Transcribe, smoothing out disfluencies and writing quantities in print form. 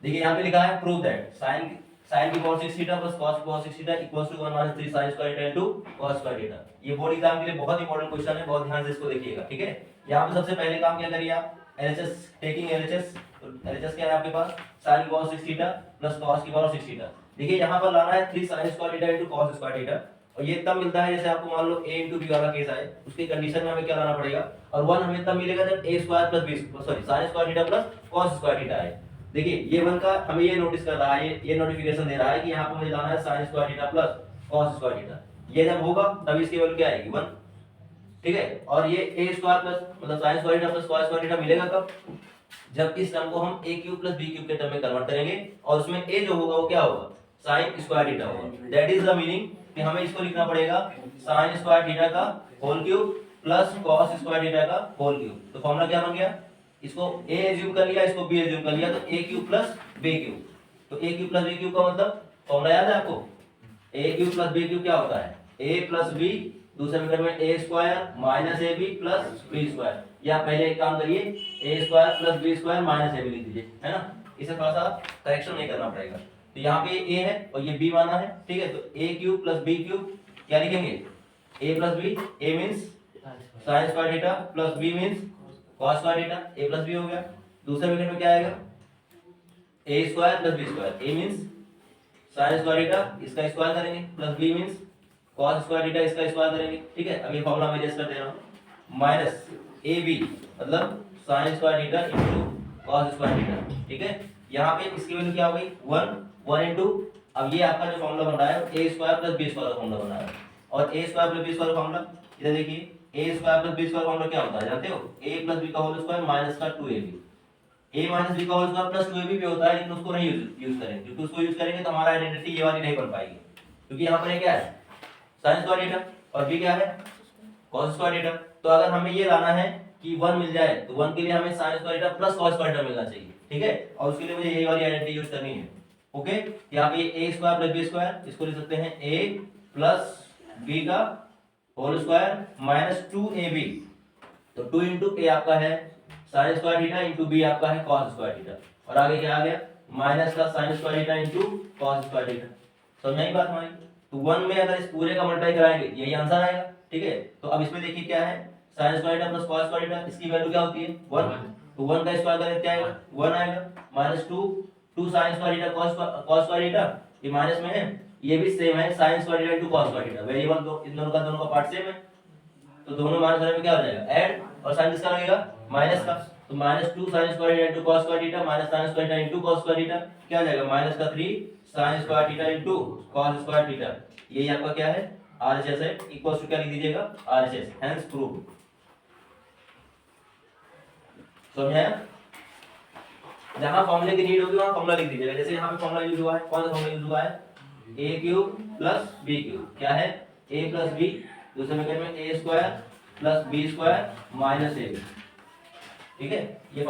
देखिए यहाँ पे लिखा है प्रूव दैट साइन की पावर 6 थीटा प्लस कॉस की power 6 theta equals to 1 - 3 sin square theta into cos square theta. ये बोर्ड एग्जाम के लिए बहुत इंपॉर्टेंट क्वेश्चन है, बहुत ध्यान से इसको देखिएगा, ठीक है। यहाँ पे सबसे पहले काम क्या करिए आप, एलएचएस टेकिंग एलएचएस। एलएचएस क्या है आपके पास, sin की पावर 6 थीटा प्लस cos की पावर 6 थीटा। देखिए यहाँ पर लाना है 3 sin square theta into cos square theta, और ये तब मिलता है जैसे आपको मान लो a इनटू b वाला केस आए, उसकी कंडीशन में हमें क्या लाना पड़ेगा, और 1 हमें तब मिलेगा जब a square plus b sorry sin square theta plus cos square theta आए। देखिए ये वन का हमें ये नोटिस कर रहा है, ये नोटिफिकेशन दे रहा है कि यहाँ पे मुझे लाना है sin square theta plus cos square theta. ये जब होगा तब इसकी वैल्यू क्या आएगी 1, ठीक है। और ये a स्क्वायर प्लस मतलब sin square theta plus cos square theta मिलेगा कब, जब इस टर्म को हम a cube plus b cube के टर्म में कन्वर्ट करेंगे, और उसमें a जो होगा वो क्या होगा, sin स्क्वायर थीटा होगा। दैट इज द मीनिंग कि हमें इसको लिखना पड़ेगा sin स्क्वायर थीटा का whole cube plus cos square theta का होल क्यूब। तो फॉर्मूला क्या बन गया, इसको a एज्यूम कर लिया, इसको b एज्यूम कर लिया, तो a cube plus b cube. तो a cube plus b cube का मतलब फॉर्मूला याद है आपको, a cube plus b cube क्या होता है, a प्लस b, दूसरे मेथड में a square minus ab plus b square. या पहले एक काम करिए, a square plus b square minus ab लिख दीजिए, है ना, इसे थोड़ा सा करेक्शन नहीं करना पड़ेगा। तो यहाँ पे a है और ये b माना है, ठीक है। तो a cube plus b cube क्या लिखेंगे, a plus b, a means sin square theta plus b means cos square theta, a plus b हो गया। दूसरे ब्रैकेट में क्या आएगा, a square plus b square, a means sin square theta इसका square करेंगे plus b means cos square theta इसका square करेंगे, ठीक है। अब ये फॉर्मूला मैं जस्ट कर दे रहा हूं, माइनस ab मतलब sin square theta into cos square theta, ठीक है। यहां पे इसकी वैल्यू क्या हो गई 1 इनटू, अब ये आपका जो फॉर्मूला बन रहा है a square plus b square का फॉर्मूला बन रहा है, और a square plus b square का फॉर्मूला इधर देखिए, a square plus b square formula क्या होता है जानते हो, a प्लस b का होल स्क्वायर माइनस का 2ab। a माइनस b का होल स्क्वायर प्लस 2ab भी होता है, लेकिन उसको नहीं यूज करेंगे, क्योंकि उसको यूज करेंगे तो हमारा आइडेंटिटी ये वाली नहीं बन पाएगी, क्योंकि यहाँ पर ये क्या है sin स्क्वायर थीटा और b क्या है cos स्क्वायर थीटा। तो अगर हमें ये लाना है कि 1 मिल जाए, तो 1 के लिए हमें sin square theta plus cos square theta मिलना चाहिए, ठीक है। और उसके लिए मुझे यही वाली आइडेंटिटी यूज करनी है, ओके। यहाँ पे a square plus b square, इसको लिख सकते हैं a प्लस b का होल स्क्वायर माइनस 2ab। तो 2 इंटू a आपका है sin square theta into b आपका है cos स्क्वायर थीटा, और आगे क्या आ गया माइनस का sin square theta into cos square theta. समझ आई बात हमारी। तो 1 में अगर इस पूरे का मल्टीप्लाई कराएंगे यही आंसर आएगा, ठीक है। तो अब इसमें देखिए क्या है sin square theta plus cos square theta, इसकी वैल्यू क्या होती है 1, तो 1 का स्क्वायर करें क्या आएगा 1 आएगा, minus 2 sin square theta cos square theta, ये माइनस में है, ये भी सेम है sin square theta into cos square theta, variable तो इन दोनों का पार्ट सेम है, तो दोनों माइनस होने में क्या हो जाएगा ऐड, और साइन किसका लगेगा माइनस का, तो minus 2 sin square theta into cos square theta minus sin square theta into cos square theta क्या हो जाएगा माइनस का 3 sin square theta into cos square theta. यही आपका क्या है RHS है, इक्वल्स टू क्या लिख दीजिएगा RHS, हेंस प्रूव। समझ आया, जहां फॉर्मूले की नीड होगी वहां फॉर्मूला लिख दीजिएगा। जैसे यहाँ पे फॉर्मूला यूज हुआ है, कौन सा फॉर्मूला यूज हुआ है a cube plus b cube, क्या है a प्लस b, दूसरे ब्रैकेट में a square plus b square minus ab, ठीक है। ये